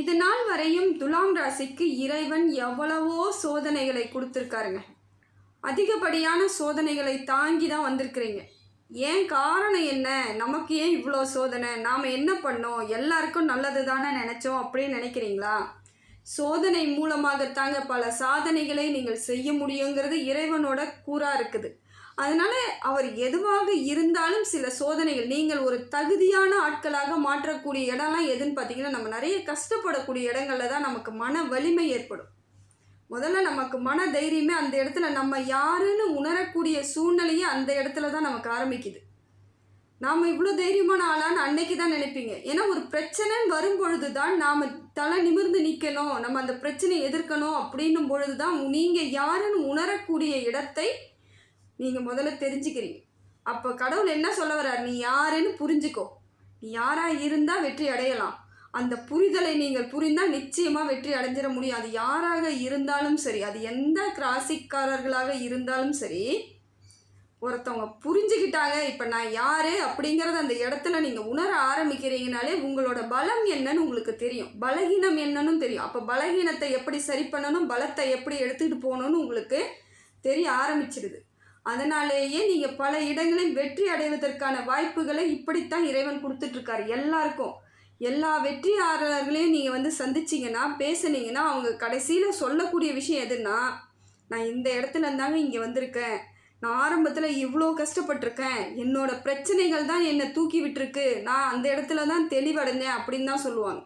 இது நாள் வரையும் துலாம் ராசிக்கு இறைவன் எவ்வளவோ சோதனைகளை கொடுத்துருக்காருங்க. அதிகப்படியான சோதனைகளை தாங்கி தான் வந்திருக்கிறீங்க. ஏன் காரணம் என்ன? நமக்கு ஏன் இவ்வளோ சோதனை? நாம் என்ன பண்ணோம்? எல்லாருக்கும் நல்லது தானே நினச்சோம் அப்படின்னு நினைக்கிறீங்களா? சோதனை மூலமாகத்தாங்க பல சாதனைகளை நீங்கள் செய்ய முடியுங்கிறது இறைவனோட கூறாக இருக்குது. அதனால் அவர் எதுவாக இருந்தாலும் சில சோதனைகள் நீங்கள் ஒரு தகுதியான ஆட்களாக மாற்றக்கூடிய இடம்லாம் எதுன்னு பார்த்தீங்கன்னா, நம்ம நிறைய கஷ்டப்படக்கூடிய இடங்களில் தான் நமக்கு மன வலிமை ஏற்படும். முதல்ல நமக்கு மன தைரியமே அந்த இடத்துல நம்ம யாருன்னு உணரக்கூடிய சூழ்நிலையே அந்த இடத்துல தான் நமக்கு ஆரம்பிக்குது. நாம் இவ்வளோ தைரியமான ஆளான்னு அன்னைக்கு தான் நினைப்பீங்க. ஏன்னா ஒரு பிரச்சனைன்னு வரும்பொழுது தான் நாம் தலை நிமிர்ந்து நிற்கணும், நம்ம அந்த பிரச்சனையை எதிர்க்கணும் அப்படின்னும் பொழுது தான் நீங்கள் யாருன்னு உணரக்கூடிய இடத்தை நீங்கள் முதல்ல தெரிஞ்சுக்கிறீங்க. அப்போ கடவுள் என்ன சொல்ல வர்றார்? நீ யாருன்னு புரிஞ்சுக்கோ. நீ யாராக இருந்தால் வெற்றி அடையலாம். அந்த புரிதலை நீங்கள் புரிந்தால் நிச்சயமாக வெற்றி அடைஞ்சிட முடியும். அது யாராக இருந்தாலும் சரி, அது எந்த ராசிக்காரர்களாக இருந்தாலும் சரி, ஒருத்தவங்க புரிஞ்சுக்கிட்டாங்க இப்போ நான் யார் அப்படிங்கிறத அந்த இடத்துல நீங்கள் உணர ஆரம்பிக்கிறீங்கனாலே உங்களோட பலம் என்னன்னு உங்களுக்கு தெரியும், பலகீனம் என்னன்னு தெரியும். அப்போ பலகீனத்தை எப்படி சரி பண்ணணும், பலத்தை எப்படி எடுத்துக்கிட்டு போகணுன்னு உங்களுக்கு தெரிய ஆரம்பிச்சிடுது. அதனாலேயே நீங்கள் பல இடங்களில் வெற்றி அடைவதற்கான வாய்ப்புகளை இப்படித்தான் இறைவன் கொடுத்துட்ருக்காரு எல்லாருக்கும். எல்லா வெற்றியாளர்களையும் நீங்கள் சந்திச்சிங்கன்னா, பேசுனீங்கன்னா, அவங்க கடைசியில் சொல்லக்கூடிய விஷயம் எதுன்னா, நான் இந்த இடத்துல இருந்தாங்க இங்கே வந்திருக்கேன், நான் ஆரம்பத்தில் இவ்வளோ கஷ்டப்பட்டிருக்கேன், என்னோடய பிரச்சனைகள் தான் என்னை தூக்கி விட்டுருக்கு, நான் அந்த இடத்துல தான் தெளிவடைந்தேன் அப்படின்னு தான் சொல்லுவாங்க.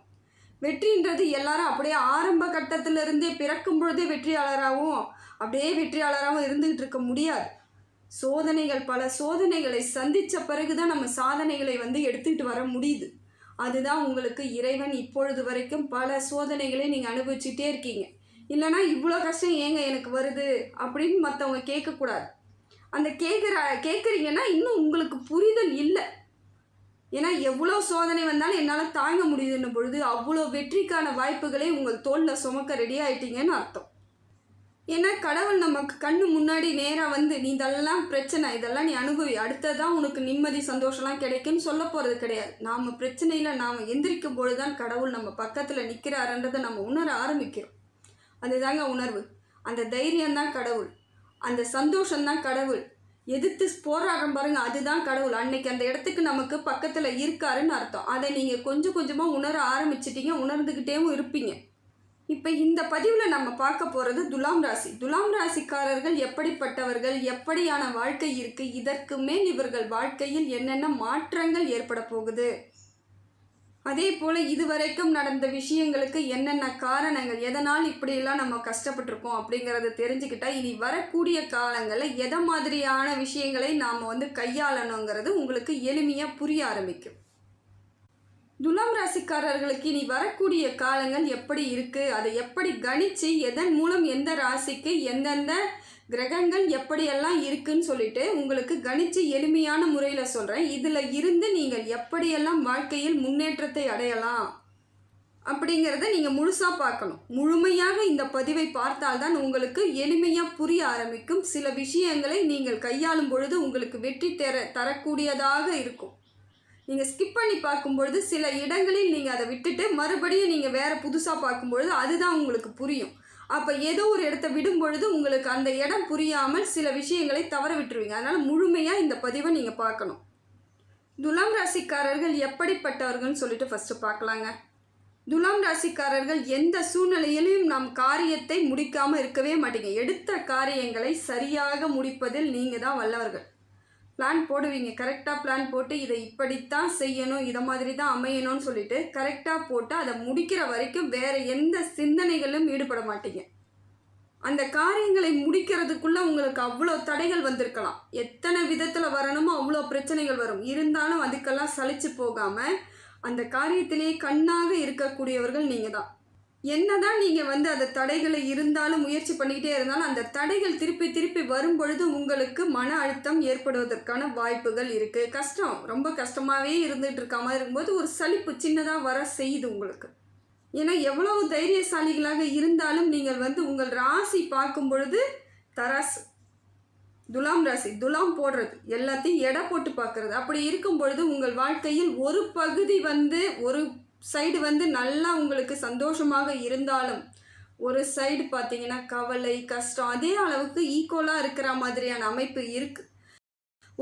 வெற்றின்றது எல்லாரும் அப்படியே ஆரம்ப கட்டத்திலிருந்தே பிறக்கும் பொழுதே வெற்றியாளராகவும் இருந்துகிட்டு இருக்க முடியாது. சோதனைகள், பல சோதனைகளை சந்தித்த பிறகு தான் நம்ம சாதனைகளை எடுத்துக்கிட்டு வர முடியுது. அதுதான் உங்களுக்கு இறைவன் இப்பொழுது வரைக்கும் பல சோதனைகளை நீங்கள் அனுபவிச்சுட்டே இருக்கீங்க. இல்லைனா இவ்வளோ கஷ்டம் ஏங்க எனக்கு வருது அப்படின்னு மற்றவங்க கேட்கக்கூடாது. அந்த கேட்குறீங்கன்னா இன்னும் உங்களுக்கு புரிதல் இல்லை. ஏன்னா எவ்வளோ சோதனை வந்தாலும் என்னால் தாங்க முடியுதுன்னும் பொழுது அவ்வளோ வெற்றிக்கான வாய்ப்புகளை உங்கள் தோளில் சுமக்க ரெடி ஆகிட்டீங்கன்னு அர்த்தம். ஏன்னா கடவுள் நமக்கு கண்ணு முன்னாடி நேராக நீ இதெல்லாம் பிரச்சனை, இதெல்லாம் நீ அனுபவி, அடுத்ததான் உனக்கு நிம்மதி சந்தோஷம்லாம் கிடைக்கும்னு சொல்ல போகிறது கிடையாது. நாம் பிரச்சனையில் நாம் எந்திரிக்கும் பொழுது தான் கடவுள் நம்ம பக்கத்தில் நிற்கிறாருன்றதை நம்ம உணர ஆரம்பிக்கிறோம். அதுதாங்க உணர்வு. அந்த தைரியம்தான் கடவுள், அந்த சந்தோஷம்தான் கடவுள். எதிர்த்து போராடுறோம் பாருங்கள், அதுதான் கடவுள். அன்னைக்கு அந்த இடத்துக்கு நமக்கு பக்கத்தில் இருக்காருன்னு அர்த்தம். அதை நீங்கள் கொஞ்சம் கொஞ்சமாக உணர ஆரம்பிச்சிட்டிங்க, உணர்ந்துக்கிட்டேவும் இருப்பீங்க. இப்போ இந்த பதிவில் நம்ம பார்க்க போகிறது துலாம் ராசி. துலாம் ராசிக்காரர்கள் எப்படிப்பட்டவர்கள், எப்படியான வாழ்க்கை இருக்குது, இதற்கு மேல் இவர்கள் வாழ்க்கையில் என்னென்ன மாற்றங்கள் ஏற்பட போகுது, அதே போல் இதுவரைக்கும் நடந்த விஷயங்களுக்கு என்னென்ன காரணங்கள், எதனால் இப்படியெல்லாம் நம்ம கஷ்டப்பட்டிருக்கோம் அப்படிங்கிறத தெரிஞ்சுக்கிட்டால் இனி வரக்கூடிய காலங்களில் எதை மாதிரியான விஷயங்களை நாம் கையாளணுங்கிறது உங்களுக்கு எளிமையாக புரிய ஆரம்பிக்கும். துலாம் ராசிக்காரர்களுக்கு இனி வரக்கூடிய காலங்கள் எப்படி இருக்குது, அதை எப்படி கணித்து எதன் மூலம் எந்த ராசிக்கு எந்தெந்த கிரகங்கள் எப்படியெல்லாம் இருக்குன்னு சொல்லிட்டு உங்களுக்கு கணித்து எளிமையான முறையில் சொல்கிறேன். இதில் இருந்து நீங்கள் எப்படியெல்லாம் வாழ்க்கையில் முன்னேற்றத்தை அடையலாம் அப்படிங்கிறத நீங்கள் முழுசாக பார்க்கணும். முழுமையாக இந்த பதிவை பார்த்தால்தான் உங்களுக்கு எளிமையாக புரிய ஆரம்பிக்கும். சில விஷயங்களை நீங்கள் கையாளும் பொழுது உங்களுக்கு வெற்றி தரக்கூடியதாக இருக்கும். நீங்கள் ஸ்கிப் பண்ணி பார்க்கும்பொழுது சில இடங்களில் நீங்கள் அதை விட்டுட்டு மறுபடியும் நீங்கள் வேறு புதுசாக பார்க்கும்பொழுது அதுதான் உங்களுக்கு புரியும். அப்போ ஏதோ ஒரு இடத்த விடும் பொழுது உங்களுக்கு அந்த இடம் புரியாமல் சில விஷயங்களை தவற விட்டுருவீங்க. அதனால் முழுமையாக இந்த பதிவை நீங்கள் பார்க்கணும். துலாம் ராசிக்காரர்கள் எப்படிப்பட்டவர்கள்னு சொல்லிட்டு ஃபஸ்ட்டு பார்க்கலாங்க. துலாம் ராசிக்காரர்கள் எந்த சூழ்நிலையிலும் நாம் காரியத்தை முடிக்காமல் இருக்கவே மாட்டீங்க. எடுத்த காரியங்களை சரியாக முடிப்பதில் நீங்கள் தான் வல்லவர்கள். பிளான் போடுவீங்க, கரெக்டாக பிளான் போட்டு இதை இப்படித்தான் செய்யணும், இதை மாதிரி தான் அமையணும்னு சொல்லிட்டு கரெக்டாக போட்டு அதை முடிக்கிற வரைக்கும் வேறு எந்த சிந்தனைகளும் ஈடுபட மாட்டீங்க. அந்த காரியங்களை முடிக்கிறதுக்குள்ளே உங்களுக்கு அவ்வளோ தடைகள் வந்திருக்கலாம், எத்தனை விதத்தில் வரணுமோ அவ்வளோ பிரச்சனைகள் வரும். இருந்தாலும் அதுக்கெல்லாம் சலிச்சு போகாமல் அந்த காரியத்திலேயே கண்ணாக இருக்கக்கூடியவர்கள் நீங்கள் தான். என்னதான் நீங்கள் அந்த தடைகளை இருந்தாலும் முயற்சி பண்ணிக்கிட்டே இருந்தாலும் அந்த தடைகள் திருப்பி திருப்பி வரும் பொழுது உங்களுக்கு மன அழுத்தம் ஏற்படுவதற்கான வாய்ப்புகள் இருக்குது. கஷ்டம், ரொம்ப கஷ்டமாகவே இருந்துகிட்டு இருக்க மாதிரி இருக்கும்போது ஒரு சலிப்பு சின்னதாக வர செய்யுது உங்களுக்கு. ஏன்னா எவ்வளவு தைரியசாலிகளாக இருந்தாலும் நீங்கள் உங்கள் ராசி பார்க்கும் பொழுது தராசு, துலாம் ராசி, துலாம் போடுறது, எல்லாத்தையும் எடை போட்டு பார்க்குறது. அப்படி இருக்கும் பொழுது உங்கள் வாழ்க்கையில் ஒரு பகுதி ஒரு சைடு வந்து நல்லா உங்களுக்கு சந்தோஷமாக இருந்தாலும் ஒரு சைடு பார்த்தீங்கன்னா கவலை கஷ்டம் அதே அளவுக்கு ஈக்குவலாக இருக்கிற மாதிரியான அமைப்பு இருக்குது.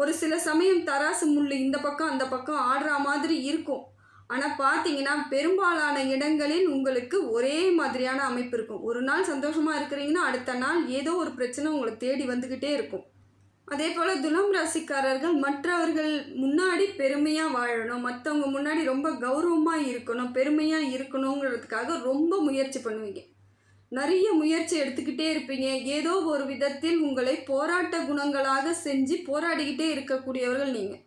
ஒரு சில சமயம் தராசு முள் இந்த பக்கம் அந்த பக்கம் ஆடுற மாதிரி இருக்கும். ஆனால் பார்த்தீங்கன்னா பெரும்பாலான இடங்களில் உங்களுக்கு ஒரே மாதிரியான அமைப்பு இருக்கும். ஒரு நாள் சந்தோஷமாக இருக்கிறீங்கன்னா அடுத்த நாள் ஏதோ ஒரு பிரச்சனை உங்களை தேடி வந்துக்கிட்டே இருக்கும். அதே போல் துலாம் ராசிக்காரர்கள் மற்றவர்கள் முன்னாடி பெருமையாக வாழணும், மற்றவங்க முன்னாடி ரொம்ப கௌரவமாக இருக்கணும், பெருமையாக இருக்கணுங்கிறதுக்காக ரொம்ப முயற்சி பண்ணுவீங்க. நிறைய முயற்சி எடுத்துக்கிட்டே இருப்பீங்க. ஏதோ ஒரு விதத்தில் உங்களை போராட்ட குணங்களாக செஞ்சு போராடிக்கிட்டே இருக்கக்கூடியவர்கள் நீங்கள்.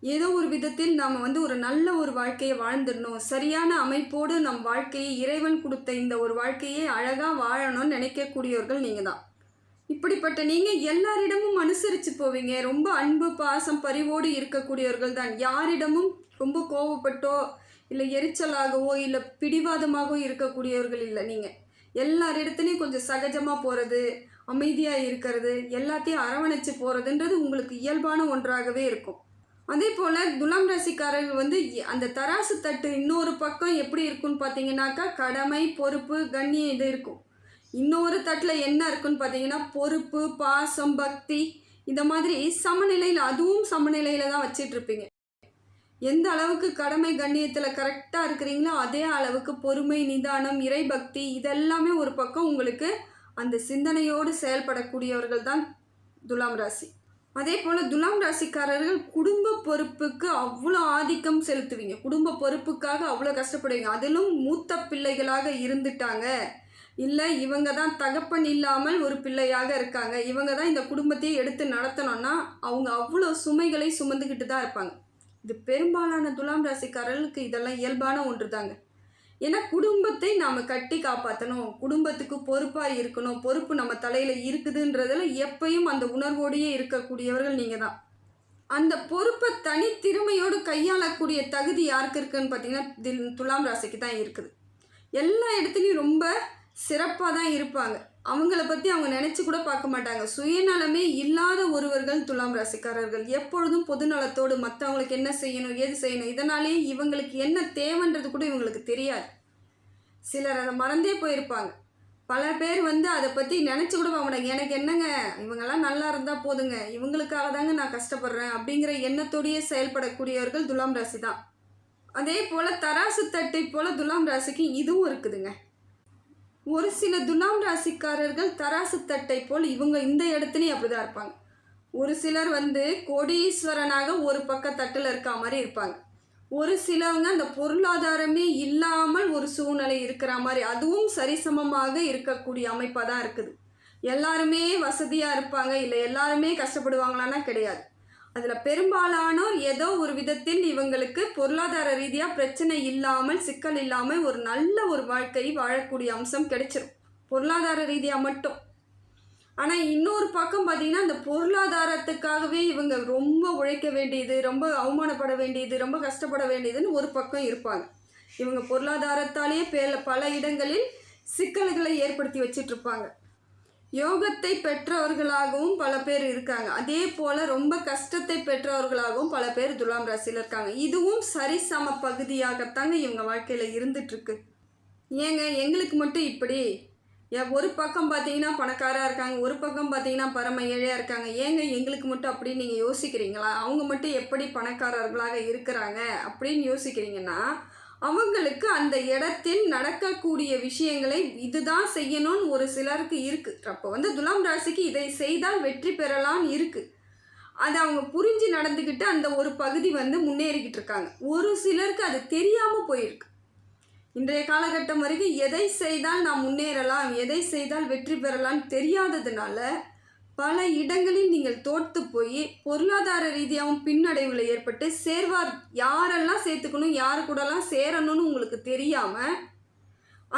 ஏதோ ஒரு விதத்தில் நாம் வந்து ஒரு நல்ல ஒரு வாழ்க்கையை வாழ்ந்துடணும், சரியான அமைப்போடு நம் வாழ்க்கையை இறைவன் கொடுத்த இந்த ஒரு வாழ்க்கையை அழகாக வாழணும்னு நினைக்கக்கூடியவர்கள் நீங்கள் தான். இப்படிப்பட்ட நீங்கள் எல்லாரிடமும் அனுசரித்து போவீங்க. ரொம்ப அன்பு பாசம் பரிவோடு இருக்கக்கூடியவர்கள் தான். யாரிடமும் ரொம்ப கோவப்பட்டோ இல்லை எரிச்சலாகவோ இல்லை பிடிவாதமாகவோ இருக்கக்கூடியவர்கள் இல்லை. நீங்கள் எல்லாரிடத்துலையும் கொஞ்சம் சகஜமாக போகிறது, அமைதியாக இருக்கிறது, எல்லாத்தையும் அரவணைச்சு போகிறதுன்றது உங்களுக்கு இயல்பான ஒன்றாகவே இருக்கும். அதே போல் துலாம் ராசிக்காரர்கள் வந்து அந்த தராசு தட்டு இன்னொரு பக்கம் எப்படி இருக்குன்னு பார்த்தீங்கன்னாக்கா கடமை பொறுப்பு கண்ணியம் இது இருக்கும். இன்னொரு தட்டில் என்ன இருக்குன்னு பார்த்தீங்கன்னா பொறுப்பு பாசம் பக்தி இந்த மாதிரி சமநிலையில், அதுவும் சமநிலையில் தான் வச்சிட்ருப்பீங்க. எந்த அளவுக்கு கடமை கண்ணியத்தில் கரெக்டாக இருக்கிறீங்களோ அதே அளவுக்கு பொறுமை நிதானம் இறை பக்தி இதெல்லாமே ஒரு பக்கம் உங்களுக்கு அந்த சிந்தனையோடு செயல்படக்கூடியவர்கள் தான் துலாம் ராசி. அதே போல் துலாம் ராசிக்காரர்கள் குடும்ப பொறுப்புக்கு அவ்வளோ ஆதிக்கம் செலுத்துவீங்க. குடும்ப பொறுப்புக்காக அவ்வளோ கஷ்டப்படுவீங்க. அதிலும் மூத்த பிள்ளைகளாக இருந்துட்டாங்க, இல்லை இவங்க தான் தகப்பன் இல்லாமல் ஒரு பிள்ளையாக இருக்காங்க, இவங்க தான் இந்த குடும்பத்தையே எடுத்து நடத்தணும்னா அவங்க அவ்வளோ சுமைகளை சுமந்துக்கிட்டு தான் இருப்பாங்க. இது பெரும்பாலான துலாம் ராசிக்காரர்களுக்கு இதெல்லாம் இயல்பான ஒன்று தாங்க. ஏன்னா குடும்பத்தை நாம் கட்டி காப்பாற்றணும், குடும்பத்துக்கு பொறுப்பாக இருக்கணும், பொறுப்பு நம்ம தலையில் இருக்குதுன்றதில் எப்பயும் அந்த உணர்வோடையே இருக்கக்கூடியவர்கள் நீங்கள் தான். அந்த பொறுப்பை தனித்திறமையோடு கையாளக்கூடிய தகுதி யாருக்கு இருக்குதுன்னு பார்த்தீங்கன்னா துலாம் ராசிக்கு தான் இருக்குது. எல்லா இடத்துலையும் ரொம்ப சிறப்பாக தான் இருப்பாங்க. அவங்கள பற்றி அவங்க நினச்சி கூட பார்க்க மாட்டாங்க. சுயநலமே இல்லாத ஒருவர்கள் துலாம் ராசிக்காரர்கள். எப்பொழுதும் பொதுநலத்தோடு மற்றவங்களுக்கு என்ன செய்யணும் ஏது செய்யணும், இதனாலே இவங்களுக்கு என்ன தேவைன்றது கூட இவங்களுக்கு தெரியாது. சிலர் அதை மறந்தே போயிருப்பாங்க. பல பேர் வந்து அதை பற்றி நினச்சி கூட பார்க்க மாட்டாங்க. எனக்கு என்னங்க இவங்கெல்லாம் நல்லா இருந்தால் போதுங்க, இவங்களுக்காக தாங்க நான் கஷ்டப்படுறேன் அப்படிங்கிற எண்ணத்தோடையே செயல்படக்கூடியவர்கள் துலாம் ராசி தான். அதே போல் தராசு தட்டை போல் துலாம் ராசிக்கு இதுவும் இருக்குதுங்க. ஒரு சில துலாம் ராசிக்காரர்கள் தராசு தட்டை போல் இவங்க இந்த இடத்துலையும் அப்படி தான் இருப்பாங்க. ஒரு சிலர் வந்து கோடீஸ்வரனாக ஒரு பக்க தட்டில் இருக்க மாதிரி இருப்பாங்க. ஒரு சிலவங்க அந்த பொருளாதாரமே இல்லாமல் ஒரு சூழ்நிலை இருக்கிற மாதிரி, அதுவும் சரிசமமாக இருக்கக்கூடிய அமைப்பாக தான் இருக்குது. எல்லாருமே வசதியாக இருப்பாங்க, இல்லை எல்லாருமே கஷ்டப்படுவாங்களான்னா கிடையாது. அதில் பெரும்பாலானோர் ஏதோ ஒரு விதத்தில் இவங்களுக்கு பொருளாதார ரீதியாக பிரச்சனை இல்லாமல் சிக்கல் இல்லாமல் ஒரு நல்ல ஒரு வாழ்க்கை வாழக்கூடிய அம்சம் கிடைச்சிரும், பொருளாதார ரீதியாக மட்டும். ஆனால் இன்னொரு பக்கம் பார்த்திங்கன்னா அந்த பொருளாதாரத்துக்காகவே இவங்க ரொம்ப உழைக்க வேண்டியது, ரொம்ப அவமானப்பட வேண்டியது, ரொம்ப கஷ்டப்பட வேண்டியதுன்னு ஒரு பக்கம் இருப்பாங்க. இவங்க பொருளாதாரத்தாலேயே பல இடங்களில் சிக்கல்களை ஏற்படுத்தி வச்சிட்ருப்பாங்க. யோகத்தை பெற்றவர்களாகவும் பல பேர் இருக்காங்க. அதே போல் ரொம்ப கஷ்டத்தை பெற்றவர்களாகவும் பல பேர் துலாம் ராசியில் இருக்காங்க. இதுவும் சரிசம பகுதியாகத்தாங்க இவங்க வாழ்க்கையில் இருந்துகிட்ருக்கு. ஏங்க எங்களுக்கு மட்டும் இப்படி ஒரு பக்கம் பார்த்தீங்கன்னா பணக்காராக இருக்காங்க, ஒரு பக்கம் பார்த்தீங்கன்னா பரம ஏழையாக இருக்காங்க, ஏங்க எங்களுக்கு மட்டும் அப்படின்னு நீங்கள் யோசிக்கிறீங்களா? அவங்க மட்டும் எப்படி பணக்காரர்களாக இருக்கிறாங்க அப்படின்னு யோசிக்கிறீங்கன்னா அவங்களுக்கு அந்த இடத்தில் நடக்கக்கூடிய விஷயங்களை இதுதான் செய்யணும்னு ஒரு சிலருக்கு இருக்குது. அப்போ வந்து துலாம் ராசிக்கு இதை செய்தால் வெற்றி பெறலாம்னு இருக்குது. அதை அவங்க புரிஞ்சு நடந்துக்கிட்டு அந்த ஒரு பகுதி வந்து முன்னேறிக்கிட்டு இருக்காங்க. ஒரு சிலருக்கு அது தெரியாமல் போயிருக்கு. இன்றைய காலகட்டம் வரைக்கும் எதை செய்தால் நாம் முன்னேறலாம், எதை செய்தால் வெற்றி பெறலாம்னு தெரியாததுனால பல இடங்களில் நீங்கள் தோற்று போய் பொருளாதார ரீதியாகவும் பின்னடைவில் ஏற்பட்டு யாரெல்லாம் சேர்த்துக்கணும் யார் கூடலாம் சேரணும்னு உங்களுக்கு தெரியாமல்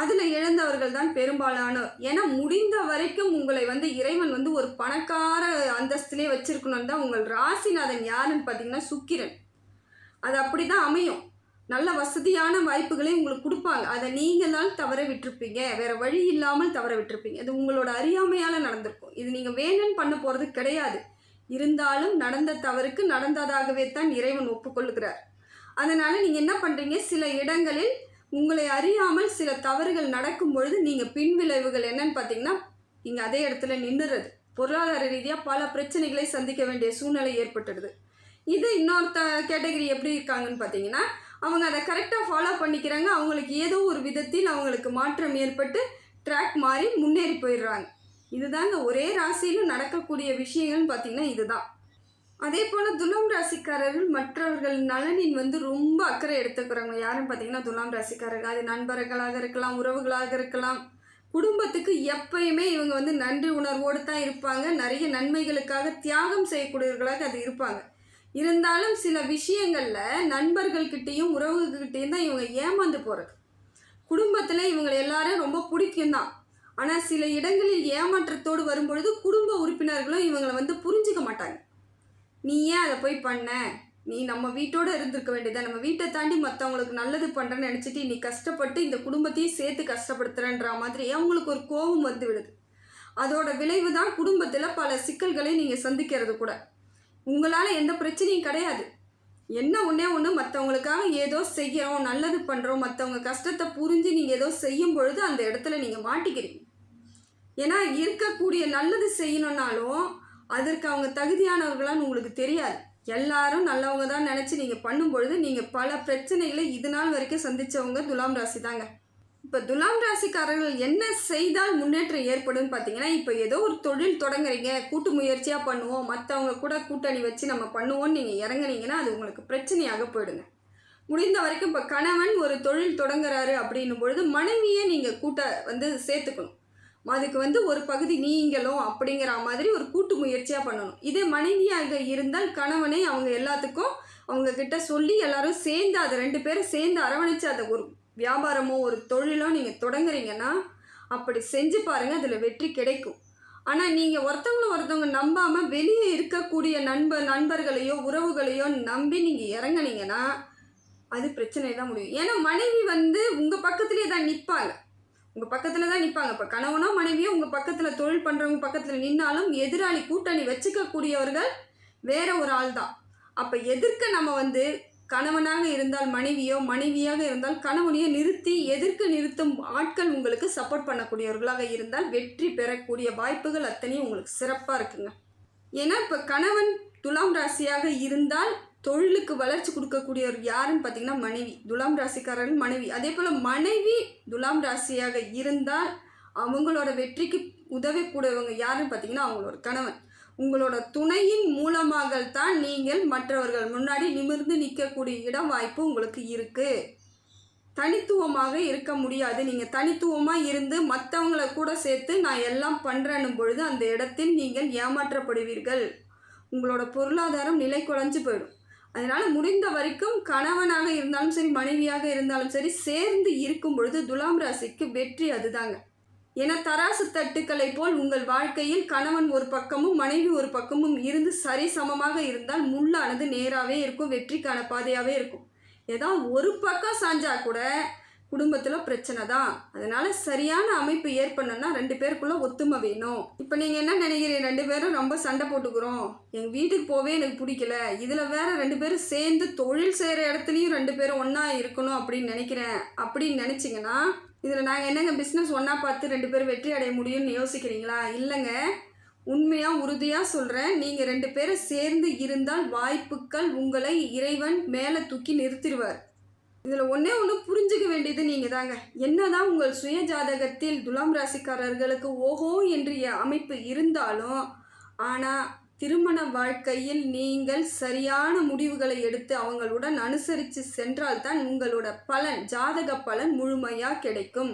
அதில் இழந்தவர்கள் தான் பெரும்பாலானோர். ஏன்னா முடிந்த வரைக்கும் உங்களை வந்து இறைவன் வந்து ஒரு பணக்கார அந்தஸ்திலே வச்சிருக்கணும்னு தான். உங்கள் ராசிநாதன் யாருன்னு பார்த்தீங்கன்னா சுக்கிரன். அது அப்படி தான் அமையும். நல்ல வசதியான வாய்ப்புகளை உங்களுக்கு கொடுப்பாங்க, அதை நீங்களால் தவற விட்டுருப்பீங்க, வேறு வழி இல்லாமல் தவற விட்டுருப்பீங்க. அது உங்களோட அறியாமையால் நடந்திருக்கும். இது நீங்கள் வேணும்னு பண்ண போகிறது கிடையாது. இருந்தாலும் நடந்த தவறுக்கு நடந்ததாகவே தான் இறைவன் ஒப்புக்கொள்ளுகிறார். அதனால் நீங்கள் என்ன பண்ணுறீங்க, சில இடங்களில் உங்களை அறியாமல் சில தவறுகள் நடக்கும் பொழுது நீங்கள் பின்விளைவுகள் என்னன்னு பார்த்தீங்கன்னா நீங்கள் அதே இடத்துல நின்றுறது. பொருளாதார ரீதியாக பல பிரச்சனைகளை சந்திக்க வேண்டிய சூழ்நிலை ஏற்பட்டுடுது. இது இன்னொருத்த கேட்டகரி எப்படி இருக்காங்கன்னு பார்த்தீங்கன்னா, அவங்க அதை கரெக்டாக ஃபாலோ பண்ணிக்கிறாங்க. அவங்களுக்கு ஏதோ ஒரு விதத்தில் அவங்களுக்கு மாற்றம் ஏற்பட்டு ட்ராக் மாறி முன்னேறி போயிடுறாங்க. இதுதாங்க ஒரே ராசியில் நடக்கக்கூடிய விஷயங்கள்னு பார்த்தீங்கன்னா இதுதான். அதே போல் துலாம் ராசிக்காரர்கள் மற்றவர்கள் நலனின் ரொம்ப அக்கறை எடுத்துக்கிறவங்க யாருன்னு பார்த்தீங்கன்னா துலாம் ராசிக்காரர்கள். அது நண்பர்களாக இருக்கலாம், உறவுகளாக இருக்கலாம், குடும்பத்துக்கு எப்பயுமே இவங்க நன்றி உணர்வோடு தான் இருப்பாங்க. நிறைய நன்மைகளுக்காக தியாகம் செய்யக்கூடியவர்களாக அது இருப்பாங்க. இருந்தாலும் சில விஷயங்களில் நண்பர்கள்கிட்டையும் உறவுகிட்டையும் தான் இவங்க ஏமாந்து போகிறது. குடும்பத்தில் இவங்களை எல்லாரும் ரொம்ப பிடிக்கும் தான். ஆனால் சில இடங்களில் ஏமாற்றத்தோடு வரும்பொழுது குடும்ப உறுப்பினர்களும் இவங்களை புரிஞ்சிக்க மாட்டாங்க. நீ ஏன் அதை போய் பண்ண, நீ நம்ம வீட்டோடு இருந்திருக்க வேண்டியதான், நம்ம வீட்டை தாண்டி மற்றவங்களுக்கு நல்லது பண்ணுறேன்னு நினச்சிட்டு நீ கஷ்டப்பட்டு இந்த குடும்பத்தையும் சேர்த்து கஷ்டப்படுத்துகிறன்ற மாதிரி அவங்களுக்கு ஒரு கோபம் வந்து விடுது. அதோட விளைவு தான் குடும்பத்தில் பல சிக்கல்களை நீங்கள் சந்திக்கிறது கூட. உங்களால் எந்த பிரச்சனையும் கிடையாது. என்ன ஒன்றே ஒன்று, மற்றவங்களுக்காக ஏதோ செய்கிறோம், நல்லது பண்ணுறோம், மற்றவங்க கஷ்டத்தை புரிஞ்சு நீங்கள் ஏதோ செய்யும் பொழுது அந்த இடத்துல நீங்கள் மாட்டிக்கிறீங்க. ஏன்னா இருக்கக்கூடிய நல்லது செய்யணுன்னாலும் அதற்கு அவங்க தகுதியானவர்களான்னு உங்களுக்கு தெரியாது. எல்லாரும் நல்லவங்க தான் நினச்சி நீங்கள் பண்ணும்பொழுது நீங்கள் பல பிரச்சனைகளை இது நாள் வரைக்கும் சந்தித்தவங்க துலாம் ராசி தாங்க. இப்போ துலாம் ராசிக்காரர்கள் என்ன செய்தால் முன்னேற்றம் ஏற்படும் பார்த்தீங்கன்னா, இப்போ ஏதோ ஒரு தொழில் தொடங்குறீங்க, கூட்டு முயற்சியாக பண்ணுவோம், மற்றவங்க கூட கூட்டணி வச்சு நம்ம பண்ணுவோம்னு நீங்கள் இறங்குனீங்கன்னா அது உங்களுக்கு பிரச்சனையாக போயிடுங்க. முடிந்த வரைக்கும் இப்போ கணவன் ஒரு தொழில் தொடங்குறாரு அப்படின்னும் பொழுது மனைவியை நீங்கள் சேர்த்துக்கணும். அதுக்கு ஒரு பகுதி நீங்களும் அப்படிங்கிற மாதிரி ஒரு கூட்டு முயற்சியாக பண்ணணும். இதே மனைவியாக இருந்தால் கணவனை அவங்க எல்லாத்துக்கும் அவங்கக்கிட்ட சொல்லி எல்லாரும் சேர்ந்து அதை 2 பேரும் சேர்ந்து அரவணைச்சு அதை ஒரு வியாபாரமோ ஒரு தொழிலோ நீங்கள் தொடங்குறீங்கன்னா அப்படி செஞ்சு பாருங்கள், அதில் வெற்றி கிடைக்கும். ஆனால் நீங்கள் ஒருத்தவங்க நம்பாமல் வெளியே இருக்கக்கூடிய நண்பர்களையோ உறவுகளையோ நம்பி நீங்கள் இறங்குனீங்கன்னா அது பிரச்சனை தான் முடியும். ஏன்னா மனைவி உங்கள் பக்கத்துலேயே தான் நிற்பாங்க. உங்கள் பக்கத்தில் தான் நிற்பாங்க. இப்போ கணவனோ மனைவியோ உங்கள் பக்கத்தில் தொழில் பண்ணுறவங்க பக்கத்தில் நின்னாலும் எதிராளி கூட்டணி வச்சுக்கக்கூடியவர்கள் வேற ஒரு ஆள் தான். அப்போ எதிர்க்க நம்ம கணவனாக இருந்தால் மனைவியோ, மனைவியாக இருந்தால் கணவனையோ எதிர்க்க நிறுத்தும் ஆட்கள் உங்களுக்கு சப்போர்ட் பண்ணக்கூடியவர்களாக இருந்தால் வெற்றி பெறக்கூடிய வாய்ப்புகள் அத்தனையும் உங்களுக்கு சிறப்பாக இருக்குங்க. ஏன்னா இப்போ கணவன் துலாம் ராசியாக இருந்தால் தொழிலுக்கு வளர்ச்சி கொடுக்கக்கூடியவர் யாருன்னு பார்த்தீங்கன்னா மனைவி, துலாம் ராசிக்காரர்கள் மனைவி. அதே போல் மனைவி துலாம் ராசியாக இருந்தால் அவங்களோட வெற்றிக்கு உதவக்கூடியவங்க யாருன்னு பார்த்தீங்கன்னா அவங்களோட கணவன். உங்களோட துணையின் மூலமாகத்தான் நீங்கள் மற்றவர்கள் முன்னாடி நிமிர்ந்து நிற்கக்கூடிய இடம் வாய்ப்பு உங்களுக்கு இருக்குது. தனித்துவமாக இருக்க முடியாது. நீங்கள் தனித்துவமாக இருந்து மற்றவங்களை கூட சேர்த்து நான் எல்லாம் பண்ணுறேன்னும் பொழுது அந்த இடத்தில் நீங்கள் ஏமாற்றப்படுவீர்கள். உங்களோட பொருளாதாரம் நிலை குலைஞ்சு போயிடும். அதனால் முடிந்த வரைக்கும் கணவனாக இருந்தாலும் சரி, மனைவியாக இருந்தாலும் சரி, சேர்ந்து இருக்கும் பொழுது துலாம் ராசிக்கு வெற்றி அதுதாங்க. ஏன்னா தராசு தட்டுக்களை போல் உங்கள் வாழ்க்கையில் கணவன் ஒரு பக்கமும் மனைவி ஒரு பக்கமும் இருந்து சரிசமமாக இருந்தால் முள்ளானது நேராகவே இருக்கும், வெற்றிக்கான பாதையாகவே இருக்கும். ஏதாவது ஒரு பக்கம் சாஞ்சா கூட குடும்பத்தில் பிரச்சனை தான். அதனால் சரியான அமைப்பு ஏற்படணும்னா 2 பேருக்குள்ளே ஒத்துமை வேணும். இப்போ நீங்கள் என்ன நினைக்கிறீங்க, 2 பேரும் ரொம்ப சண்டை போட்டுக்கிறோம், எங்கள் வீட்டுக்கு போவே எனக்கு பிடிக்கல, இதில் வேறு 2 பேரும் சேர்ந்து தொழில் செய்கிற இடத்துலையும் 2 பேரும் ஒன்றா இருக்கணும் அப்படின்னு நினைக்கிறேன் அப்படின்னு நினச்சிங்கன்னா இதில் நாங்கள் என்னங்க பிஸ்னஸ் ஒன்றா பார்த்து 2 பேரும் வெற்றி அடைய முடியும்னு யோசிக்கிறீங்களா? இல்லைங்க, உண்மையாக உறுதியாக சொல்கிறேன், நீங்கள் 2 பேரும் சேர்ந்து இருந்தால் வாய்ப்புகள் உங்களை இறைவன் மேலே தூக்கி நிறுத்திடுவார். இதில் ஒன்றே ஒன்று புரிஞ்சுக்க வேண்டியது நீங்கள் தாங்க. என்னதான் உங்கள் சுய ஜாதகத்தில் துலாம் ராசிக்காரர்களுக்கு ஓஹோ என்று அமைப்பு இருந்தாலும், ஆனால் திருமண வாழ்க்கையில் நீங்கள் சரியான முடிவுகளை எடுத்து அவங்களுடன் அனுசரித்து சென்றால்தான் உங்களோட பலன், ஜாதக பலன் முழுமையாக கிடைக்கும்.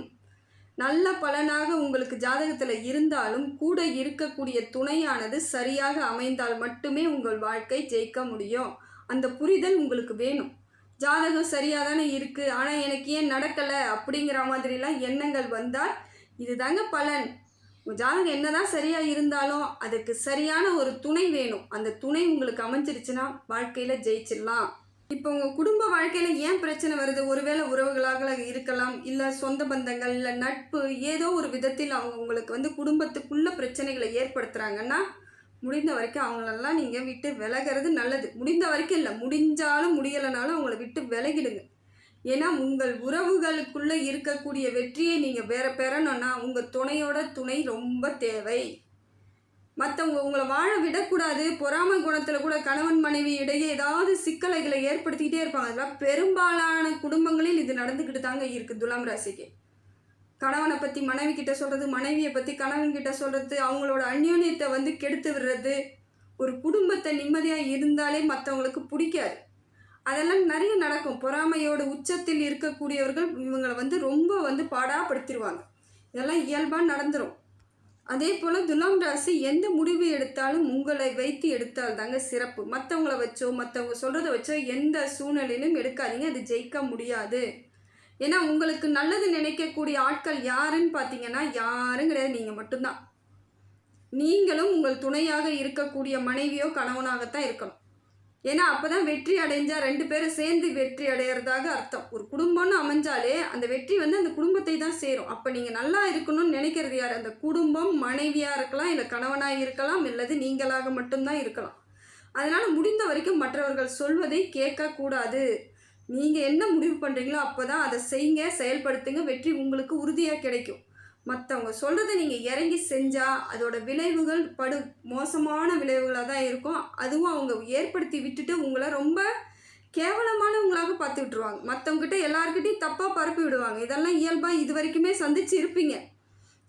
நல்ல பலனாக உங்களுக்கு ஜாதகத்தில் இருந்தாலும் கூட இருக்கக்கூடிய துணையானது சரியாக அமைந்தால் மட்டுமே உங்கள் வாழ்க்கை ஜெயிக்க முடியும். அந்த புரிதல் உங்களுக்கு வேணும். ஜாதகம் சரியாக தானே இருக்குது, ஆனால் எனக்கு ஏன் நடக்கலை அப்படிங்கிற மாதிரிலாம் எண்ணங்கள் வந்தால் இது தாங்க பலன். ஜாதகம் என்னதான் சரியாக இருந்தாலும் அதுக்கு சரியான ஒரு துணை வேணும். அந்த துணை உங்களுக்கு அமைஞ்சிருச்சுன்னா வாழ்க்கையில் ஜெயிச்சிடலாம். இப்போ உங்கள் குடும்ப வாழ்க்கையில் ஏன் பிரச்சனை வருது? ஒருவேளை உறவுகளாக இருக்கலாம், இல்லை சொந்த பந்தங்கள், இல்லை நட்பு, ஏதோ ஒரு விதத்தில் அவங்க உங்களுக்கு குடும்பத்துக்குள்ள பிரச்சனைகளை ஏற்படுத்துகிறாங்கன்னா முடிந்த வரைக்கும் அவங்களெல்லாம் நீங்கள் விட்டு விலகிறது நல்லது. முடிந்த வரைக்கும் இல்லை, முடிஞ்சாலும் முடியலைனாலும் அவங்கள விட்டு விலகிடுங்க. ஏன்னா உங்கள் உறவுகளுக்குள்ளே இருக்கக்கூடிய வெற்றியை நீங்கள் பெறணும்னா உங்கள் துணையோட துணை ரொம்ப தேவை. மற்றவங்க உங்களை வாழ விடக்கூடாது. பொறாமை குணத்தில் கூட கணவன் மனைவி இடையே ஏதாவது சிக்கலைகளை ஏற்படுத்திக்கிட்டே இருப்பாங்க. அதெல்லாம் பெரும்பாலான குடும்பங்களில் இது நடந்துக்கிட்டு தாங்க இருக்குது. துலாம் ராசிக்கு கணவனை பற்றி மனைவி கிட்ட சொல்கிறது, மனைவியை பற்றி கணவன் கிட்ட சொல்கிறது, அவங்களோட அந்யோன்யத்தை வந்து கெடுத்து விடுறது. ஒரு குடும்பத்தை நிம்மதியாக இருந்தாலே மற்றவங்களுக்கு பிடிக்காது. அதெல்லாம் நிறைய நடக்கும். பொறாமையோட உச்சத்தில் இருக்கக்கூடியவர்கள் இவங்களை வந்து ரொம்ப வந்து பாடாப்படுத்திடுவாங்க. இதெல்லாம் இயல்பாக நடந்துடும். அதே போல் துலாம் ராசி எந்த முடிவு எடுத்தாலும் உங்களை வைத்து எடுத்தால் தாங்க சிறப்பு. மற்றவங்கள வச்சோ மற்றவங்க சொல்கிறத வச்சோ எந்த சூழ்நிலையிலும் எடுக்காதீங்க. அது ஜெயிக்க முடியாது. ஏன்னா உங்களுக்கு நல்லது நினைக்கக்கூடிய ஆட்கள் யாருன்னு பார்த்தீங்கன்னா யாரும் கிடையாது, நீங்கள் மட்டும்தான். நீங்களும் உங்கள் துணையாக இருக்கக்கூடிய மனைவியோ கணவனாகத்தான் இருக்கணும். ஏன்னா அப்போ தான் வெற்றி அடைஞ்சால் 2 பேரும் சேர்ந்து வெற்றி அடைகிறதாக அர்த்தம். ஒரு குடும்பம்னு அமைஞ்சாலே அந்த வெற்றி வந்து அந்த குடும்பத்தை தான் சேரும். அப்போ நீங்கள் நல்லா இருக்கணும்னு நினைக்கிறது யார்? அந்த குடும்பம். மனைவியாக இருக்கலாம், இல்லை கணவனாக இருக்கலாம், இல்லது நீங்களாக மட்டும்தான் இருக்கலாம். அதனால் முடிந்த வரைக்கும் மற்றவர்கள் சொல்வதை கேட்கக்கூடாது. நீங்கள் என்ன முடிவு பண்ணுறீங்களோ அப்போ தான் அதை செய்யுங்க, செயல்படுத்துங்க. வெற்றி உங்களுக்கு உறுதியாக கிடைக்கும். மற்றவங்க சொல்கிறத நீங்கள் இறங்கி செஞ்சால் அதோட விளைவுகள் மோசமான விளைவுகளாக தான் இருக்கும். அதுவும் அவங்க ஏற்படுத்தி விட்டுட்டு உங்களை ரொம்ப கேவலமானவங்களாக பார்த்து விட்டுருவாங்க. மற்றவங்ககிட்ட எல்லாருக்கிட்டையும் தப்பாக பரப்பி விடுவாங்க. இதெல்லாம் இயல்பாக இது வரைக்குமே சந்திச்சு இருப்பீங்க.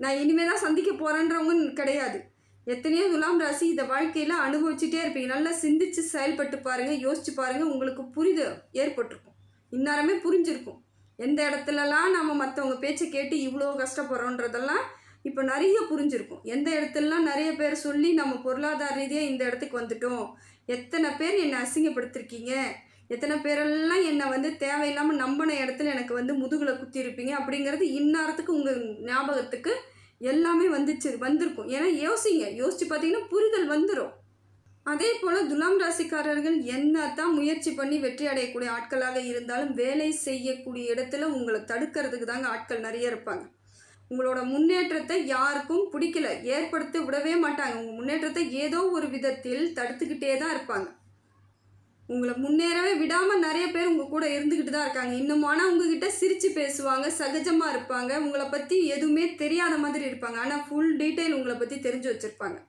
நான் இனிமேல் தான் சந்திக்க போகிறேன்றவங்க கிடையாது. எத்தனையோ துலாம் ராசி இதை வாழ்க்கையில் அனுபவிச்சுட்டே இருப்பீங்க. நல்லா சிந்திச்சு செயல்பட்டு பாருங்கள், யோசிச்சு பாருங்கள். உங்களுக்கு புரிதல் ஏற்பட்டிருக்கும். இந்நேரமே புரிஞ்சிருக்கும் எந்த இடத்துலலாம் நம்ம மற்றவங்க பேச்சை கேட்டு இவ்வளோ கஷ்டப்படுறோன்றதெல்லாம் இப்போ நிறைய புரிஞ்சிருக்கும். எந்த இடத்துலலாம் நிறைய பேர் சொல்லி நம்ம பொருளாதார ரீதியாக இந்த இடத்துக்கு வந்துட்டோம். எத்தனை பேர் என்னை அசிங்கப்படுத்திருக்கீங்க, எத்தனை பேரெல்லாம் என்னை வந்து தேவையில்லாமல் நம்பின இடத்துல எனக்கு வந்து முதுகில் குத்திருப்பீங்க அப்படிங்கிறது இந்நேரத்துக்கு உங்கள் ஞாபகத்துக்கு எல்லாமே வந்திருக்கும். ஏன்னா யோசிச்சு பார்த்தீங்கன்னா புரிதல் வந்துடும். அதே போல் துலாம் ராசிக்காரர்கள் என்ன தான் முயற்சி பண்ணி வெற்றி அடையக்கூடிய ஆட்களாக இருந்தாலும் வேலை செய்யக்கூடிய இடத்துல உங்களை தடுக்கிறதுக்கு தாங்க ஆட்கள் நிறைய இருப்பாங்க. உங்களோட முன்னேற்றத்தை யாருக்கும் பிடிக்கல, ஏற்படுத்த விடவே மாட்டாங்க. உங்கள் முன்னேற்றத்தை ஏதோ ஒரு விதத்தில் தடுத்துக்கிட்டே தான் இருப்பாங்க. உங்களை முன்னேறவே விடாமல் நிறைய பேர் உங்கள் கூட இருந்துக்கிட்டு தான் இருக்காங்க. இன்னுமானால் உங்ககிட்ட சிரித்து பேசுவாங்க, சகஜமாக இருப்பாங்க, உங்களை பற்றி எதுவுமே தெரியாத மாதிரி இருப்பாங்க. ஆனால் ஃபுல் டீட்டெயில் உங்களை பற்றி தெரிஞ்சு வச்சுருப்பாங்க.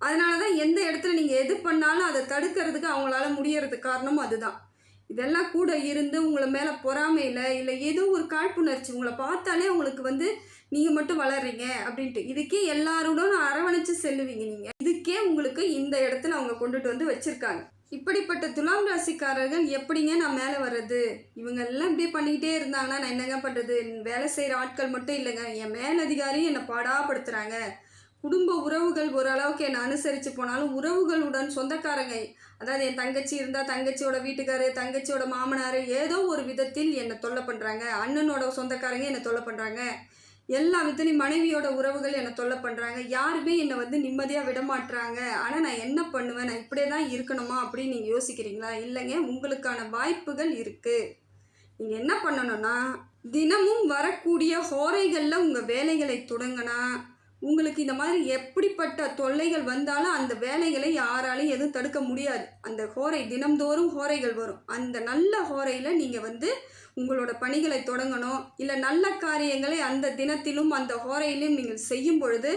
அதனால தான் எந்த இடத்துல நீங்கள் எது பண்ணாலும் அதை தடுக்கிறதுக்கு அவங்களால முடியறதுக்கு காரணமும் அதுதான். இதெல்லாம் கூட இருந்து உங்களை மேலே பொறாமையில் இல்லை ஏதோ ஒரு காழ்ப்புணர்ச்சி உங்களை பார்த்தாலே உங்களுக்கு வந்து நீங்கள் மட்டும் வளர்றீங்க அப்படின்ட்டு இதுக்கே எல்லாரோடும் அரவணைச்சு செல்லுவீங்க. நீங்கள் இதுக்கே உங்களுக்கு இந்த இடத்துல அவங்க கொண்டுட்டு வந்து வச்சுருக்காங்க. இப்படிப்பட்ட துலாம் ராசிக்காரர்கள் எப்படிங்க நான் மேலே வர்றது? இவங்க எல்லாம் இப்படியே பண்ணிக்கிட்டே இருந்தாங்கன்னா நான் என்னங்க பண்ணுறது? வேலை செய்கிற ஆட்கள் மட்டும் இல்லைங்க, என் மேலதிகாரி என்னை பாடாப்படுத்துகிறாங்க. குடும்ப உறவுகள் ஓரளவுக்கு என்னை அனுசரித்து போனாலும் உறவுகளுடன் சொந்தக்காரங்க, அதாவது என் தங்கச்சி இருந்தால் தங்கச்சியோட வீட்டுக்காரு, தங்கச்சியோட மாமனார் ஏதோ ஒரு விதத்தில் என்னை தொல்லை பண்ணுறாங்க. அண்ணனோட சொந்தக்காரங்க என்னை தொல்லை பண்ணுறாங்க. எல்லா விதத்துலையும் மனைவியோட உறவுகள் என்னை தொல்லை பண்ணுறாங்க. யாருமே என்னை வந்து நிம்மதியாக விடமாட்டுறாங்க. ஆனால் நான் என்ன பண்ணுவேன்? நான் இப்படியே தான் இருக்கணுமா அப்படின்னு நீங்கள் யோசிக்கிறீங்களா? இல்லைங்க, உங்களுக்கான வாய்ப்புகள் இருக்குது. நீங்கள் என்ன பண்ணணும்னா தினமும் வரக்கூடிய ஹோரைகளில் உங்கள் வேலைகளை தொடங்கினா உங்களுக்கு இந்த மாதிரி எப்படிப்பட்ட தொல்லைகள் வந்தாலும் அந்த வேலைகளை யாராலையும் எதுவும் தடுக்க முடியாது. அந்த ஹோரை தினம்தோறும் ஹோரைகள் வரும். அந்த நல்ல ஹோரையில் நீங்கள் வந்து உங்களோட பணிகளை தொடங்கணும். இல்லை நல்ல காரியங்களை அந்த தினத்திலும் அந்த ஹோரையிலும் நீங்கள் செய்யும் பொழுது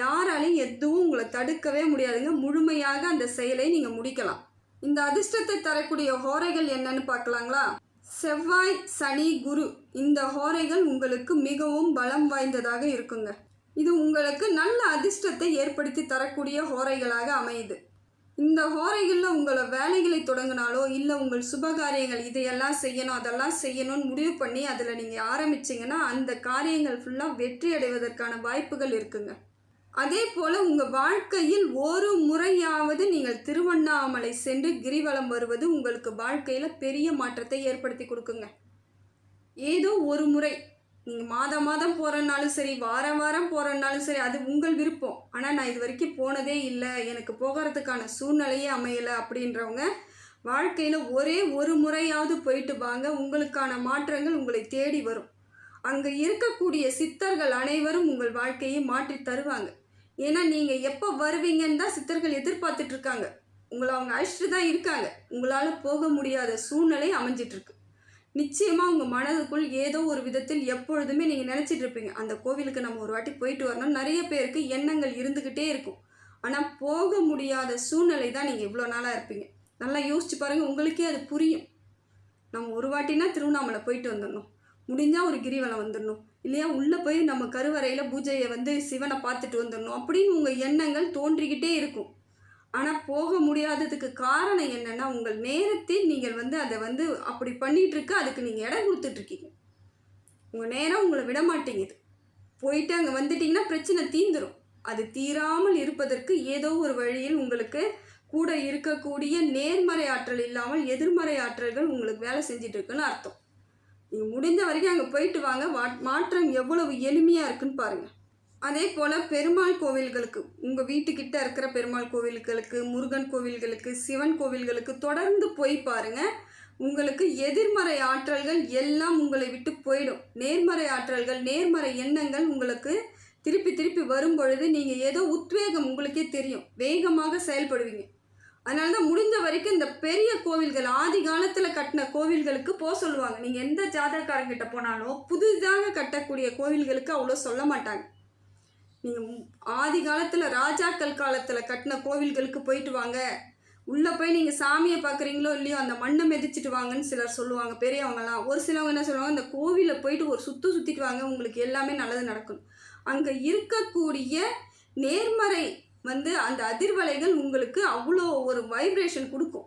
யாராலையும் எதுவும் உங்களை தடுக்கவே முடியாதுங்க. முழுமையாக அந்த செயலை நீங்கள் முடிக்கலாம். இந்த அதிர்ஷ்டத்தை தரக்கூடிய ஹோரைகள் என்னன்னு பார்க்கலாங்களா? செவ்வாய், சனி, குரு இந்த ஹோரைகள் உங்களுக்கு மிகவும் பலம் வாய்ந்ததாக இருக்குங்க. இது உங்களுக்கு நல்ல அதிர்ஷ்டத்தை ஏற்படுத்தி தரக்கூடிய ஹோரைகளாக அமையுது. இந்த ஹோரைகளில் உங்களை வேலைகளை தொடங்கினாலோ இல்லை உங்கள் சுபகாரியங்கள் இதையெல்லாம் செய்யணும் அதெல்லாம் செய்யணும்னு முடிவு பண்ணி அதில் நீங்கள் ஆரம்பிச்சிங்கன்னா அந்த காரியங்கள் ஃபுல்லாக வெற்றி அடைவதற்கான வாய்ப்புகள் இருக்குங்க. அதே போல் உங்கள் வாழ்க்கையில் ஒரு முறையாவது நீங்கள் திருவண்ணாமலை சென்று கிரிவலம் வருவது உங்களுக்கு வாழ்க்கையில் பெரிய மாற்றத்தை ஏற்படுத்தி கொடுக்குங்க. ஏதோ ஒரு முறை நீங்கள் மாதம் போகிறனாலும் சரி, வாரம் போகிறனாலும் சரி, அது உங்கள் விருப்பம். ஆனால் நான் இது வரைக்கும் போனதே இல்லை, எனக்கு போகிறதுக்கான சூழ்நிலையே அமையலை அப்படின்றவங்க வாழ்க்கையில் ஒரே ஒரு முறையாவது போயிட்டு வாங்க. உங்களுக்கான மாற்றங்கள் உங்களை தேடி வரும். அங்கே இருக்கக்கூடிய சித்தர்கள் அனைவரும் உங்கள் வாழ்க்கையை மாற்றி தருவாங்க. ஏன்னா நீங்கள் எப்போ வருவீங்கன்னு தான் சித்தர்கள் எதிர்பார்த்துட்ருக்காங்க. உங்களை அவங்க அழைச்சிட்டு தான் இருக்காங்க. உங்களால் போக முடியாத சூழ்நிலை அமைஞ்சிட்ருக்கு. நிச்சயமாக உங்கள் மனதுக்குள் ஏதோ ஒரு விதத்தில் எப்பொழுதுமே நீங்கள் நினச்சிட்டு இருப்பீங்க, அந்த கோவிலுக்கு நம்ம ஒரு வாட்டி போயிட்டு வரணும். நிறைய பேருக்கு எண்ணங்கள் இருந்துக்கிட்டே இருக்கும். ஆனால் போக முடியாத சூழ்நிலை தான் நீங்கள் இவ்வளோ நாளாக இருப்பீங்க. நல்லா யோசிச்சு பாருங்கள், உங்களுக்கே அது புரியும். நம்ம ஒரு வாட்டினா திருவண்ணாமலை போயிட்டு வந்துடணும், முடிஞ்சால் ஒரு கிரிவலம் வந்துடணும், இல்லையா உள்ளே போய் நம்ம கருவறையில் பூஜையை சிவனை பார்த்துட்டு வந்துடணும் அப்படின்னு உங்கள் எண்ணங்கள் தோன்றிக்கிட்டே இருக்கும். ஆனால் போக முடியாததுக்கு காரணம் என்னென்னா, உங்கள் நேரத்தில் நீங்கள் அதை அப்படி பண்ணிகிட்டு இருக்க அதுக்கு நீங்கள் இடம் கொடுத்துட்ருக்கீங்க. உங்கள் நேரம் உங்களை விட மாட்டேங்குது. போயிட்டு அங்கே வந்துட்டிங்கன்னா பிரச்சனை தீந்துடும். அது தீராமல் இருப்பதற்கு ஏதோ ஒரு வழியில் உங்களுக்கு கூட இருக்கக்கூடிய நேர்மறை ஆற்றல் இல்லாமல் எதிர்மறை ஆற்றல்கள் உங்களுக்கு வேலை செஞ்சிட்ருக்குன்னு அர்த்தம். நீங்கள் முடிஞ்ச வரைக்கும் அங்கே போயிட்டு வாங்க. மாற்றம் எவ்வளவு எளிமையாக இருக்குன்னு பாருங்கள். அதே போல் பெருமாள் கோவில்களுக்கு, உங்கள் வீட்டுக்கிட்ட இருக்கிற பெருமாள் கோவில்களுக்கு, முருகன் கோவில்களுக்கு, சிவன் கோவில்களுக்கு தொடர்ந்து போய் பாருங்கள். உங்களுக்கு எதிர்மறை ஆற்றல்கள் எல்லாம் உங்களை விட்டு போயிடும். நேர்மறை ஆற்றல்கள், நேர்மறை எண்ணங்கள் உங்களுக்கு திருப்பி திருப்பி வரும் பொழுது நீங்கள் ஏதோ உத்வேகம் உங்களுக்கே தெரியும், வேகமாக செயல்படுவீங்க. அதனால தான் முடிஞ்ச வரைக்கும் இந்த பெரிய கோவில்கள், ஆதி காலத்தில் கட்டின கோவில்களுக்கு போக சொல்லுவாங்க. நீங்கள் எந்த ஜாதகக்காரங்கிட்ட போனாலும் புதிதாக கட்டக்கூடிய கோவில்களுக்கு அவ்வளோ சொல்ல மாட்டாங்க. நீங்கள் ஆதி காலத்தில் ராஜாக்கள் காலத்தில் கட்டின கோவில்களுக்கு போயிட்டு வாங்க, உள்ளே போய் நீங்கள் சாமியை பார்க்குறீங்களோ இல்லையோ அந்த மண்ணை மிதிச்சிட்டு வாங்கன்னு சிலர் சொல்லுவாங்க, பெரியவங்கலாம். ஒரு சிலவங்க என்ன சொல்லுவாங்க, அந்த கோவிலில் போயிட்டு ஒரு சுற்றிட்டு வாங்க, உங்களுக்கு எல்லாமே நல்லது நடக்கும். அங்கே இருக்கக்கூடிய நேர்மறை அந்த அதிர்வலைகள் உங்களுக்கு அவ்வளோ ஒரு வைப்ரேஷன் கொடுக்கும்.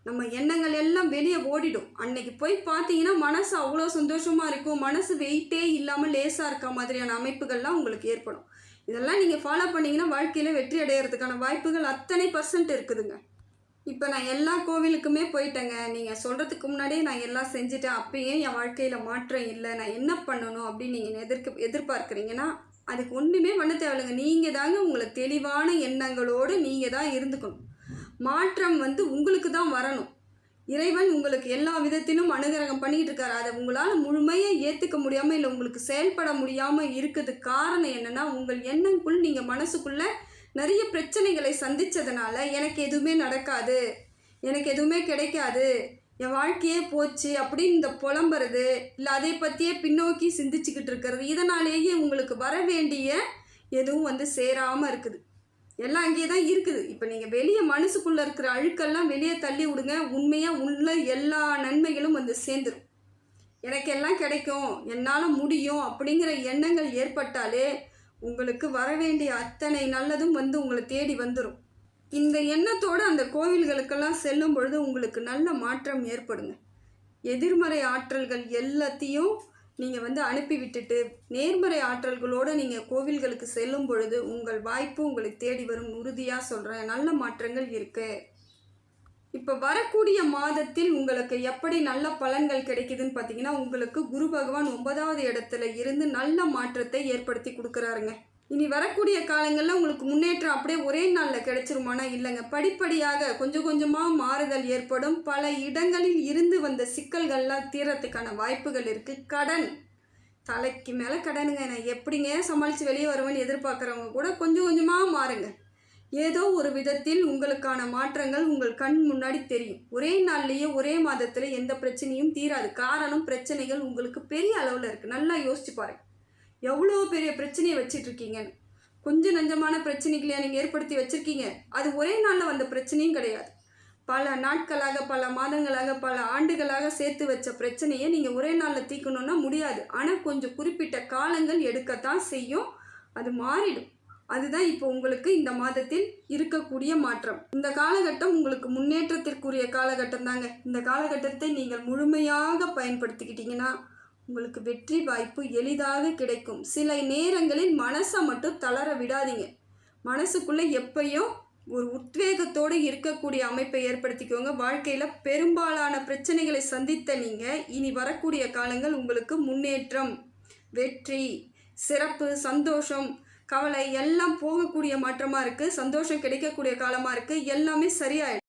நம்ம எண்ணங்கள் எல்லாம் வெளியே ஓடிடும். அன்னைக்கு போய் பார்த்தீங்கன்னா மனசு அவ்வளோ சந்தோஷமாக இருக்கும். மனசு வெயிட்டே இல்லாமல் லேசாக இருக்க மாதிரியான அமைப்புகள்லாம் உங்களுக்கு ஏற்படும். இதெல்லாம் நீங்கள் ஃபாலோ பண்ணிங்கன்னா வாழ்க்கையில் வெற்றி அடைகிறதுக்கான வாய்ப்புகள் அத்தனை % இருக்குதுங்க. இப்போ நான் எல்லா கோவிலுக்குமே போயிட்டேங்க, நீங்கள் சொல்கிறதுக்கு முன்னாடியே நான் எல்லாம் செஞ்சுட்டேன், அப்பயே என் வாழ்க்கையில் மாற்றம் இல்லை, நான் என்ன பண்ணணும் அப்படின்னு நீங்கள் எதிர்பார்க்குறீங்கன்னா அதுக்கு ஒன்றுமே பண்ண தேவையில்லைங்க. நீங்கள் தாங்க உங்களை தெளிவான எண்ணங்களோடு நீங்கள் தான் இருந்துக்கணும். மாற்றம் உங்களுக்கு தான் வரணும். இறைவன் உங்களுக்கு எல்லா விதத்திலும் அனுகிரகம் பண்ணிக்கிட்டு இருக்காரு. அதை உங்களால் முழுமையாக ஏற்றுக்க முடியாமல் இல்லை உங்களுக்கு செயல்பட முடியாமல் இருக்கிறதுக்கு காரணம் என்னென்னா, உங்கள் எண்ணங்களுக்குள் நீங்கள் மனசுக்குள்ளே நிறைய பிரச்சனைகளை சந்தித்ததுனால எனக்கு எதுவுமே நடக்காது, எனக்கு எதுவுமே கிடைக்காது, என் வாழ்க்கையே போச்சு அப்படின்னு இந்த புலம்புறது, இல்லை அதை பற்றியே பின்னோக்கி சிந்திச்சுக்கிட்டு இருக்கிறது, இதனாலேயே உங்களுக்கு வர வேண்டிய எதுவும் சேராமல் இருக்குது. எல்லாம் அங்கேயே தான் இருக்குது. இப்போ நீங்கள் வெளியே மனசுக்குள்ளே இருக்கிற அழுக்கெல்லாம் வெளியே தள்ளி விடுங்க, உண்மையாக உள்ள எல்லா நன்மைகளும் சேர்ந்துடும். எனக்கு எல்லாம் கிடைக்கும், என்னால் முடியும் அப்படிங்கிற எண்ணங்கள் ஏற்பட்டாலே உங்களுக்கு வர வேண்டிய அத்தனை நல்லதும் உங்களை தேடி வந்துடும். இந்த எண்ணத்தோடு அந்த கோவில்களுக்கெல்லாம் செல்லும் பொழுது உங்களுக்கு நல்ல மாற்றம் ஏற்படுங்க. எதிர்மறை ஆற்றல்கள் எல்லாத்தையும் நீங்கள் அனுப்பி விட்டுட்டு நேர்மறை ஆற்றல்களோடு நீங்கள் கோவில்களுக்கு செல்லும் பொழுது உங்கள் வாய்ப்பு உங்களுக்கு தேடி வரும். உறுதியாக சொல்கிறேன், நல்ல மாற்றங்கள் இருக்குது. இப்போ வரக்கூடிய மாதத்தில் உங்களுக்கு எப்படி நல்ல பலன்கள் கிடைக்குதுன்னு பார்த்தீங்கன்னா, உங்களுக்கு குரு பகவான் 9வது இடத்துல இருந்து நல்ல மாற்றத்தை ஏற்படுத்தி கொடுக்குறாருங்க. இனி வரக்கூடிய காலங்களில் உங்களுக்கு முன்னேற்றம் அப்படியே ஒரே நாளில் கிடைச்சிருமானா இல்லைங்க. படிப்படியாக கொஞ்சம் கொஞ்சமாக மாறுதல் ஏற்படும். பல இடங்களில் இருந்து வந்த சிக்கல்கள்லாம் தீரத்துக்கான வாய்ப்புகள் இருக்குது. கடன், தலைக்கு மேலே கடனுங்க, நான் எப்படிங்க சமாளித்து வெளியே வருவேன்னு எதிர்பார்க்குறவங்க கூட கொஞ்சம் கொஞ்சமாக மாறுங்க. ஏதோ ஒரு விதத்தில் உங்களுக்கான மாற்றங்கள் உங்கள் கண் முன்னாடி தெரியும். ஒரே நாள்லேயே ஒரே மாதத்தில் எந்த பிரச்சனையும் தீராது. காரணம், பிரச்சனைகள் உங்களுக்கு பெரிய அளவில் இருக்குது. நல்லா யோசிச்சு பாருங்கள், எவ்வளோ பெரிய பிரச்சனையை வச்சிட்ருக்கீங்கன்னு. கொஞ்சம் நஞ்சமான பிரச்சனைகளையா நீங்கள் ஏற்படுத்தி வச்சுருக்கீங்க. அது ஒரே நாளில் வந்த பிரச்சனையும் கிடையாது. பல நாட்களாக, பல மாதங்களாக, பல ஆண்டுகளாக சேர்த்து வச்ச பிரச்சனையை நீங்கள் ஒரே நாளில் தீர்க்கணுன்னா முடியாது. ஆனால் கொஞ்சம் குறிப்பிட்ட காலங்கள் எடுக்கத்தான் செய்யும். அது மாறிடும். அதுதான் இப்போ உங்களுக்கு இந்த மாதத்தில் இருக்கக்கூடிய மாற்றம். இந்த காலகட்டம் உங்களுக்கு முன்னேற்றத்திற்குரிய காலகட்டம் தாங்க. இந்த காலகட்டத்தை நீங்கள் முழுமையாக பயன்படுத்திக்கிட்டீங்கன்னா உங்களுக்கு வெற்றி வாய்ப்பு எளிதாக கிடைக்கும். சில நேரங்களில் மனசை மட்டும் தளர விடாதீங்க. மனசுக்குள்ளே எப்பயும் ஒரு உத்வேகத்தோடு இருக்கக்கூடிய அமைப்பை ஏற்படுத்திக்கோங்க. வாழ்க்கையில் பெரும்பாலான பிரச்சனைகளை சந்தித்த நீங்கள் இனி வரக்கூடிய காலங்கள் உங்களுக்கு முன்னேற்றம், வெற்றி, சிறப்பு, சந்தோஷம், கவலை எல்லாம் போகக்கூடிய மாற்றமாக இருக்குது. சந்தோஷம் கிடைக்கக்கூடிய காலமாக இருக்குது. எல்லாமே சரியாயிடும்.